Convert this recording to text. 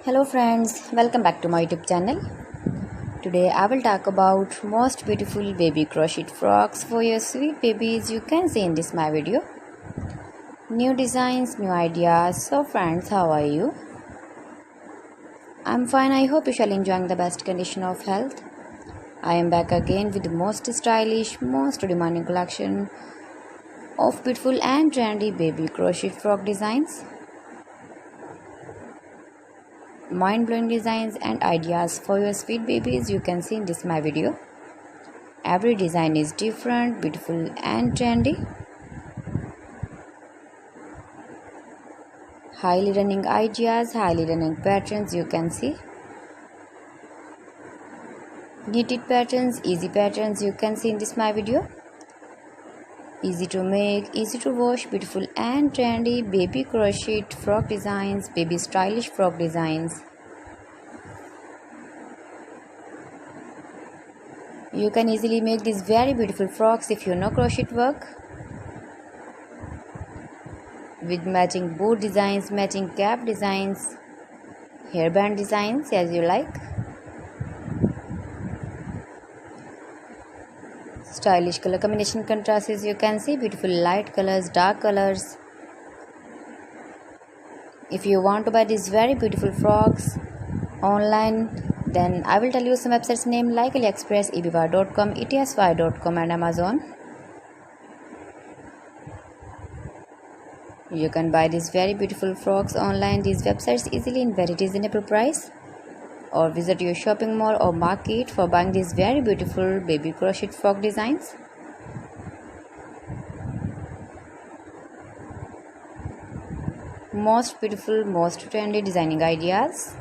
Hello friends, welcome back to my YouTube channel. Today I will talk about most beautiful baby crocheted frocks for your sweet babies. You can see in this my video. New designs, new ideas. So friends, how are you? I'm fine. I hope you shall enjoying the best condition of health. I am back again with the most stylish, most demanding collection of beautiful and trendy baby crochet frock designs. Mind-blowing designs and ideas for your sweet babies you can see in this my video. Every design is different, beautiful and trendy. Highly running ideas, highly running patterns you can see. Knitted patterns, easy patterns you can see in this my video. Easy to make, easy to wash, beautiful and trendy baby crochet frock designs, baby stylish frock designs. You can easily make these very beautiful frocks if you know crochet work. With matching boot designs, matching cap designs, hairband designs as you like. Stylish color combination contrasts you can see, beautiful light colors, dark colors. If you want to buy these very beautiful frocks online, then I will tell you some websites name like AliExpress, eBay.com, etsy.com and Amazon. You can buy these very beautiful frocks online, these websites easily in very reasonable price. Or visit your shopping mall or market for buying these very beautiful baby crochet frock designs. Most beautiful, most trendy designing ideas.